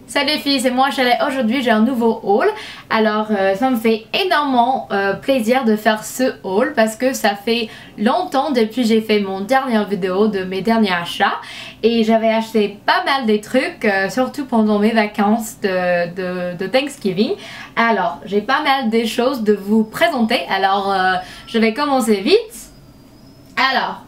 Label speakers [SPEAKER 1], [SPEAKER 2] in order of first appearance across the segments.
[SPEAKER 1] Salut les filles, c'est moi Chalet. Aujourd'hui j'ai un nouveau haul. Alors ça me fait énormément plaisir de faire ce haul parce que ça fait longtemps depuis que j'ai fait mon dernière vidéo de mes derniers achats. Et j'avais acheté pas mal des trucs, surtout pendant mes vacances de Thanksgiving. Alors j'ai pas mal des choses de vous présenter. Alors je vais commencer vite. Alors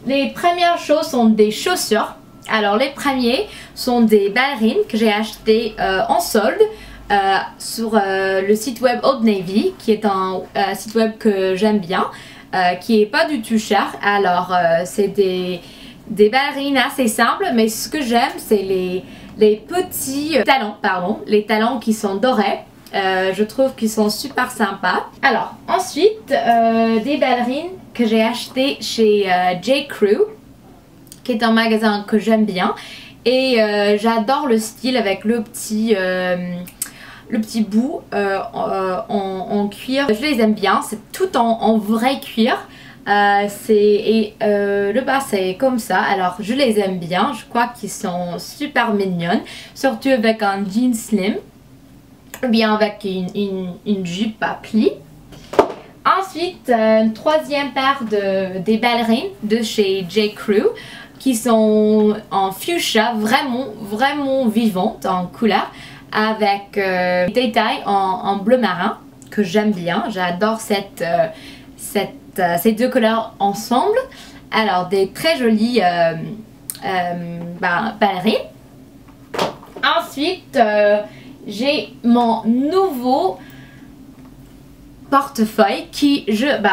[SPEAKER 1] les premières choses sont des chaussures. Alors les premiers sont des ballerines que j'ai achetées en solde sur le site web Old Navy, qui est un site web que j'aime bien, qui est pas du tout cher. Alors c'est des ballerines assez simples, mais ce que j'aime c'est les petits talons, les talons qui sont dorés. Je trouve qu'ils sont super sympas. Alors ensuite des ballerines que j'ai achetées chez J. Crew, qui est un magasin que j'aime bien, et j'adore le style avec le petit bout en cuir. Je les aime bien, c'est tout en vrai cuir. Le bas c'est comme ça, alors je les aime bien, je crois qu'ils sont super mignonnes, surtout avec un jean slim ou bien avec une jupe à plis. Ensuite, une troisième paire des ballerines de chez J. Crew qui sont en fuchsia, vraiment vivantes en couleur, avec des détails en bleu marin que j'aime bien. J'adore ces deux couleurs ensemble. Alors des très jolies ballerines. Ensuite j'ai mon nouveau portefeuille qui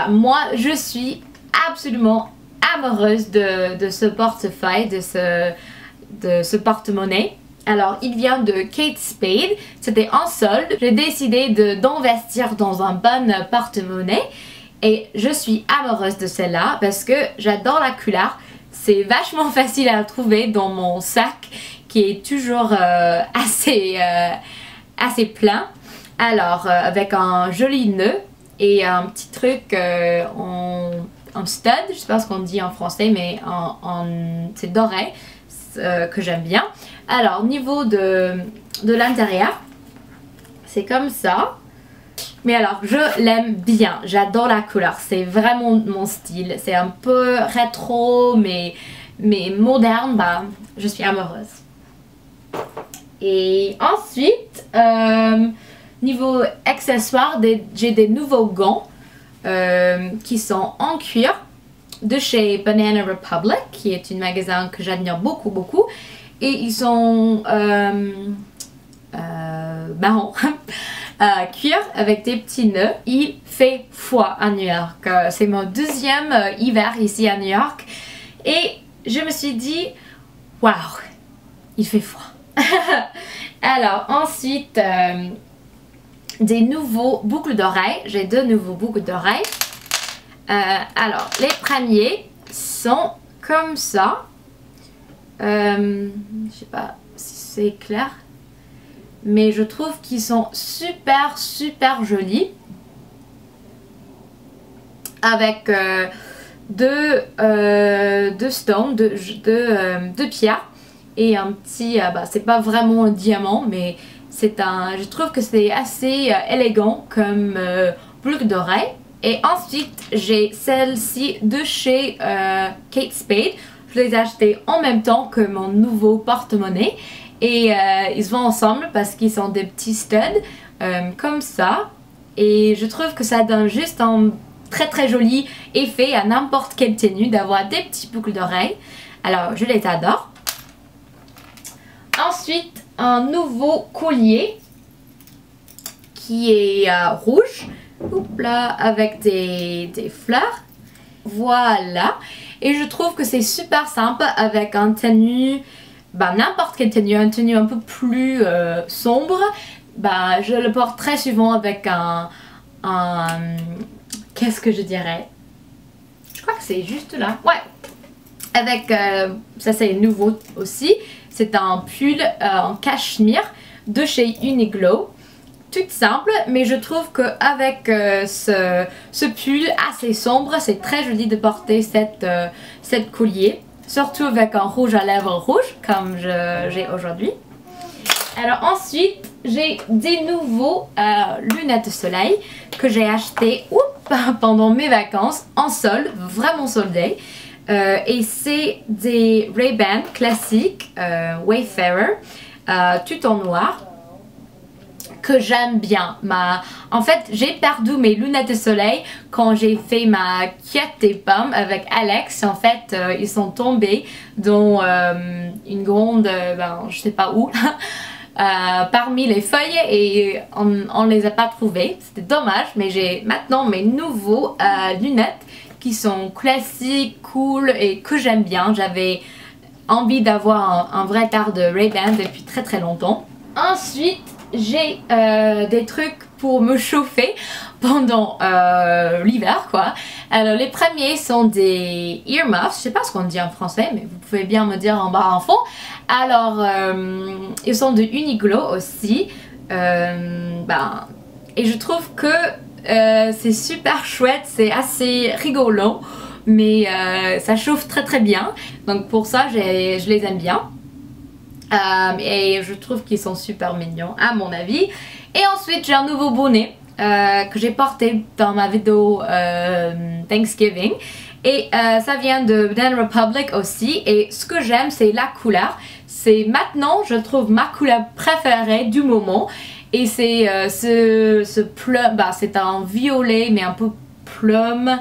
[SPEAKER 1] moi je suis absolument amoureuse de ce portefeuille, de ce porte-monnaie. Alors il vient de Kate Spade, c'était en solde. J'ai décidé d'investir dans un bon porte-monnaie et je suis amoureuse de celle-là parce que j'adore la couleur. C'est vachement facile à trouver dans mon sac qui est toujours assez plein. Alors avec un joli nœud et un petit truc en stud, je sais pas ce qu'on dit en français, mais c'est doré, que j'aime bien. Alors niveau de l'intérieur, c'est comme ça. Mais alors je l'aime bien, j'adore la couleur, c'est vraiment mon style. C'est un peu rétro mais moderne, je suis amoureuse. Et ensuite niveau accessoires, j'ai des nouveaux gants qui sont en cuir de chez Banana Republic, qui est un magasin que j'admire beaucoup. Et ils sont marron, cuir avec des petits nœuds. Il fait froid à New York. C'est mon deuxième hiver ici à New York. Et je me suis dit, waouh, il fait froid. Alors ensuite des nouveaux boucles d'oreilles. J'ai deux nouveaux boucles d'oreilles. Alors les premiers sont comme ça. Je sais pas si c'est clair, mais je trouve qu'ils sont super jolis, avec deux stones, deux pierres et un petit, c'est pas vraiment un diamant, mais je trouve que c'est assez élégant comme boucle d'oreille. Et ensuite j'ai celle-ci de chez Kate Spade. Je les ai achetées en même temps que mon nouveau porte-monnaie. Et ils vont ensemble parce qu'ils sont des petits studs comme ça. Et je trouve que ça donne juste un très joli effet à n'importe quelle tenue d'avoir des petits boucles d'oreilles. Alors je les adore. Ensuite un nouveau collier qui est rouge. Oups là, avec des fleurs. Voilà. Et je trouve que c'est super simple avec un tenue, n'importe quelle tenue, un tenue un peu plus sombre. Je le porte très souvent avec qu'est-ce que je dirais? Je crois que c'est juste là. Ouais. Avec, ça c'est nouveau aussi. C'est un pull en cachemire de chez Uniqlo. Toute simple, mais je trouve qu'avec ce pull assez sombre, c'est très joli de porter cette collier, surtout avec un rouge à lèvres rouge comme j'ai aujourd'hui. Alors ensuite, j'ai des nouveaux lunettes de soleil que j'ai acheté pendant mes vacances en solde, vraiment soldé. Et c'est des Ray-Ban classiques Wayfarer, tout en noir, que j'aime bien. En fait, j'ai perdu mes lunettes de soleil quand j'ai fait ma quête des pommes avec Alex. En fait, ils sont tombés dans une grande, je sais pas où, parmi les feuilles et on les a pas trouvés. C'était dommage, mais j'ai maintenant mes nouveaux lunettes qui sont classiques, cool et que j'aime bien. J'avais envie d'avoir un vrai paire de Ray-Ban depuis très très longtemps. Ensuite, j'ai des trucs pour me chauffer pendant l'hiver quoi. Alors les premiers sont des earmuffs, je sais pas ce qu'on dit en français mais vous pouvez bien me dire en barre info. Alors ils sont de Uniqlo aussi et je trouve que c'est super chouette, c'est assez rigolo mais ça chauffe très très bien, donc pour ça je les aime bien. Et je trouve qu'ils sont super mignons à mon avis. Et ensuite j'ai un nouveau bonnet que j'ai porté dans ma vidéo Thanksgiving et ça vient de Banana Republic aussi, et ce que j'aime c'est la couleur. C'est maintenant je trouve ma couleur préférée du moment, et c'est ce plum, c'est un violet mais un peu plum.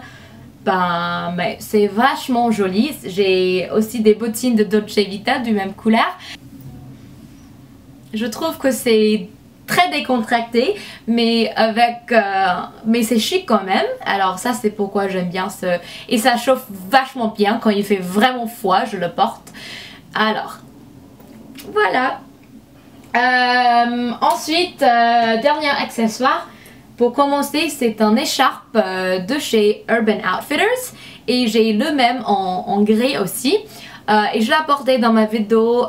[SPEAKER 1] Mais c'est vachement joli. J'ai aussi des bottines de Dolce Vita du même couleur. Je trouve que c'est très décontracté mais c'est chic quand même. Alors ça c'est pourquoi j'aime bien et ça chauffe vachement bien quand il fait vraiment froid, je le porte. Alors voilà. Ensuite dernier accessoire pour commencer, c'est un écharpe de chez Urban Outfitters et j'ai le même en gris aussi. Et je l'ai apporté dans ma vidéo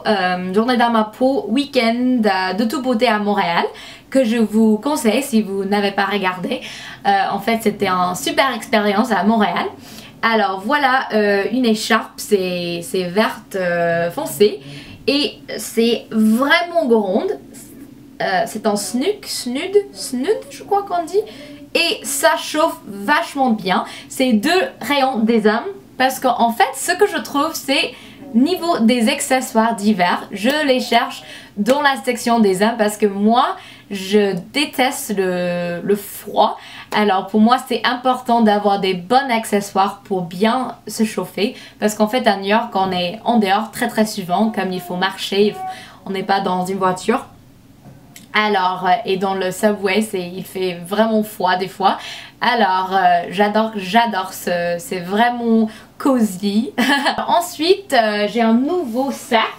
[SPEAKER 1] journée dans ma peau week-end de toute beauté à Montréal, que je vous conseille si vous n'avez pas regardé. En fait c'était une super expérience à Montréal. Alors voilà une écharpe, c'est verte foncé et c'est vraiment grande. C'est en snud je crois qu'on dit, et ça chauffe vachement bien. C'est deux rayons des hommes. Parce qu'en fait, ce que je trouve, c'est niveau des accessoires d'hiver, je les cherche dans la section des hommes parce que moi, je déteste le froid. Alors pour moi, c'est important d'avoir des bons accessoires pour bien se chauffer. Parce qu'en fait, à New York, on est en dehors très très souvent, comme il faut marcher, on n'est pas dans une voiture. Alors, et dans le subway, il fait vraiment froid des fois. Alors, j'adore c'est vraiment cosy. Ensuite, j'ai un nouveau sac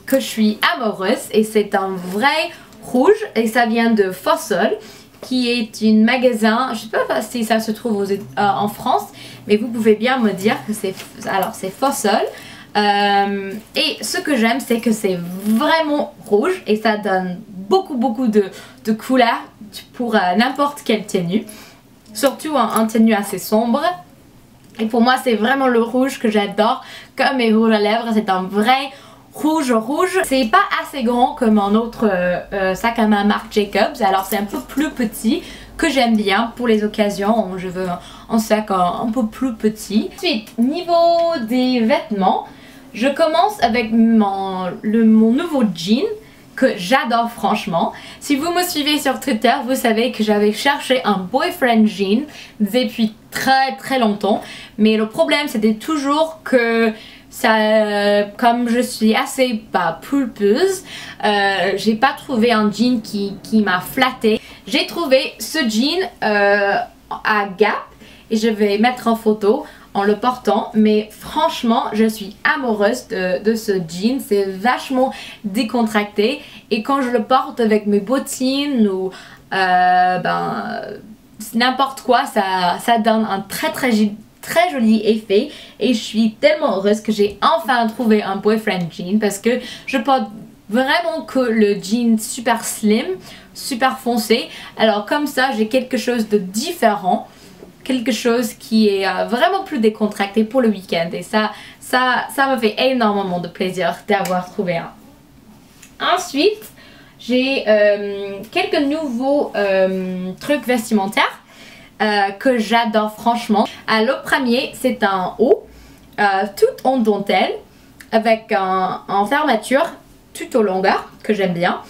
[SPEAKER 1] que je suis amoureuse et c'est un vrai rouge et ça vient de Fossil, qui est un magasin, je sais pas si ça se trouve en France, mais vous pouvez bien me dire que c'est Fossil. Et ce que j'aime, c'est que c'est vraiment rouge et ça donne beaucoup de couleurs pour n'importe quelle tenue, surtout en tenue assez sombre. Et pour moi c'est vraiment le rouge que j'adore comme mes rouges à lèvres. C'est un vrai rouge. C'est pas assez grand comme un autre sac à main Marc Jacobs, alors c'est un peu plus petit, que j'aime bien pour les occasions. Je veux un sac un peu plus petit. Ensuite, niveau des vêtements, je commence avec mon nouveau jean que j'adore franchement. Si vous me suivez sur Twitter, vous savez que j'avais cherché un boyfriend jean depuis très longtemps. Mais le problème c'était toujours que comme je suis assez pulpeuse, j'ai pas trouvé un jean qui m'a flatté. J'ai trouvé ce jean à Gap et je vais mettre en photo en le portant, mais franchement je suis amoureuse de ce jean. C'est vachement décontracté et quand je le porte avec mes bottines ou n'importe quoi, ça donne un très joli effet et je suis tellement heureuse que j'ai enfin trouvé un boyfriend jean parce que je porte vraiment que le jean super slim, super foncé. Alors comme ça j'ai quelque chose de différent, quelque chose qui est vraiment plus décontracté pour le week-end et ça me fait énormément de plaisir d'avoir trouvé un. Ensuite j'ai quelques nouveaux trucs vestimentaires que j'adore franchement. Le premier, c'est un haut tout en dentelle avec en fermeture tout au longueur que j'aime bien.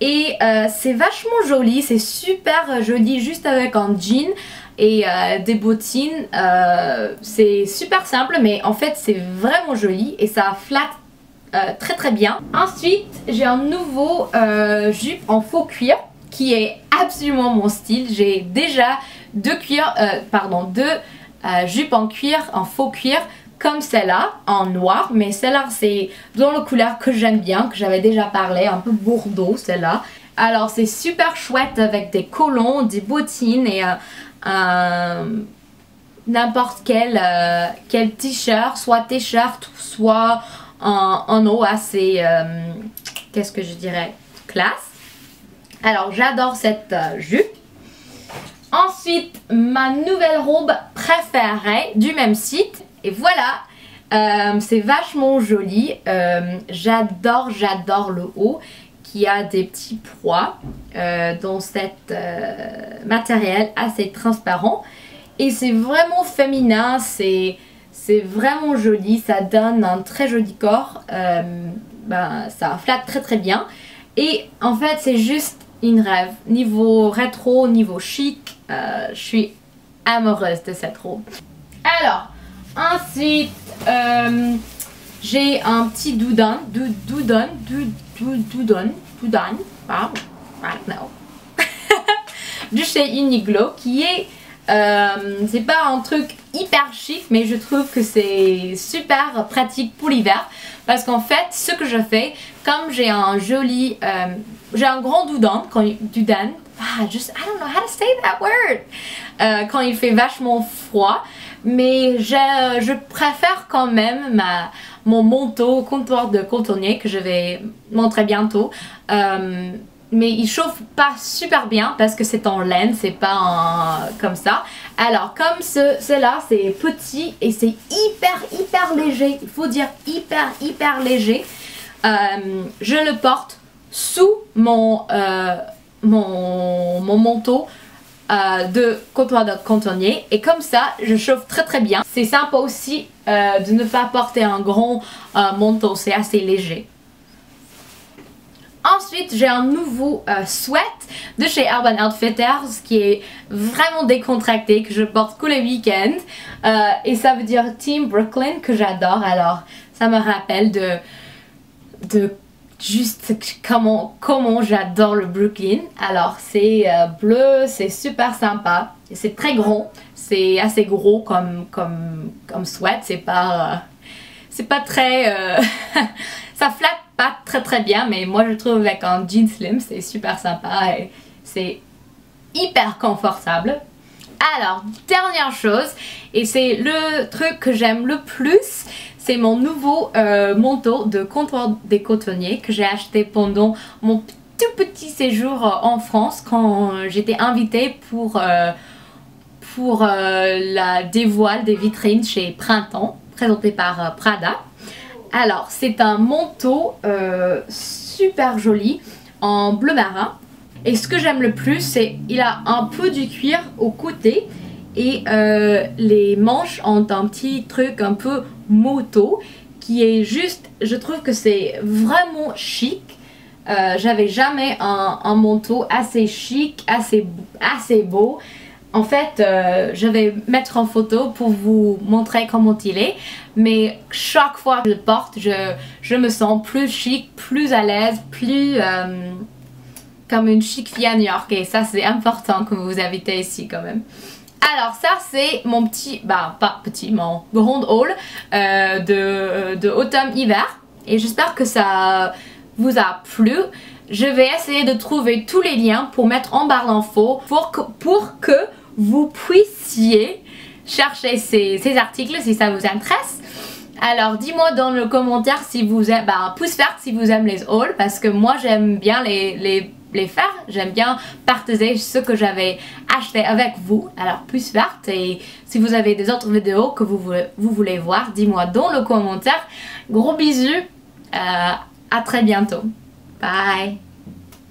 [SPEAKER 1] Et c'est vachement joli, c'est super joli juste avec un jean et des bottines. C'est super simple mais en fait c'est vraiment joli et ça flatte très très bien. Ensuite j'ai un nouveau jupe en faux cuir qui est absolument mon style. J'ai déjà deux jupes en cuir, en faux cuir comme celle-là en noir, mais celle-là c'est dans la couleur que j'aime bien, que j'avais déjà parlé, un peu bordeaux celle-là. Alors c'est super chouette avec des collants, des bottines et n'importe quel t-shirt, soit t-shirt, soit en haut assez, qu'est-ce que je dirais, classe. Alors j'adore cette jupe. Ensuite, ma nouvelle robe préférée du même site. Et voilà, c'est vachement joli. J'adore le haut qui a des petits pois dans cet matériel assez transparent. Et c'est vraiment féminin, c'est vraiment joli, ça donne un très joli corps. Ça flatte très très bien. Et en fait, c'est juste une rêve. Niveau rétro, niveau chic, je suis amoureuse de cette robe. Alors, ensuite, j'ai un petit doudan, du chez Uniqlo qui est, c'est pas un truc hyper chic mais je trouve que c'est super pratique pour l'hiver parce qu'en fait ce que je fais, comme j'ai un joli, j'ai un grand doudan, I don't know how to say that word, quand il fait vachement froid. Mais je préfère quand même mon manteau comptoir de contournier que je vais montrer bientôt. Mais il chauffe pas super bien parce que c'est en laine, c'est pas comme ça. Alors comme cela c'est petit et c'est hyper léger. Il faut dire hyper léger. Je le porte sous mon manteau de comptoir de contournier et comme ça je chauffe très bien. C'est sympa aussi de ne pas porter un grand manteau, c'est assez léger. Ensuite j'ai un nouveau sweat de chez Urban Outfitters qui est vraiment décontracté, que je porte tous les week-ends et ça veut dire Team Brooklyn que j'adore. Alors ça me rappelle de juste comment j'adore le Brooklyn. Alors c'est bleu, c'est super sympa, c'est très grand, c'est assez gros comme sweat, c'est pas très ça flatte pas très bien mais moi je trouve avec un jean slim c'est super sympa et c'est hyper confortable. Alors dernière chose et c'est le truc que j'aime le plus, c'est mon nouveau manteau de comptoir des cotonniers que j'ai acheté pendant mon tout petit séjour en France quand j'étais invitée pour la dévoile des vitrines chez Printemps, présenté par Prada. Alors c'est un manteau super joli en bleu marin et ce que j'aime le plus c'est il a un peu du cuir au côté et les manches ont un petit truc un peu moto qui est juste, je trouve que c'est vraiment chic. J'avais jamais un manteau assez chic, assez beau. En fait, je vais mettre en photo pour vous montrer comment il est. Mais chaque fois que je le porte, je me sens plus chic, plus à l'aise, plus comme une chic fille à New York. Et ça, c'est important que vous habitez ici quand même. Alors ça c'est mon petit, mon grand haul de automne-hiver. Et j'espère que ça vous a plu. Je vais essayer de trouver tous les liens pour mettre en barre d'infos pour que vous puissiez chercher ces articles si ça vous intéresse. Alors dis-moi dans le commentaire si vous aimez, pouce vert si vous aimez les hauls parce que moi j'aime bien les faire, j'aime bien partager ce que j'avais acheté avec vous. Alors pouce vert et si vous avez des autres vidéos que vous voulez voir, dis-moi dans le commentaire. Gros bisous, à très bientôt. Bye.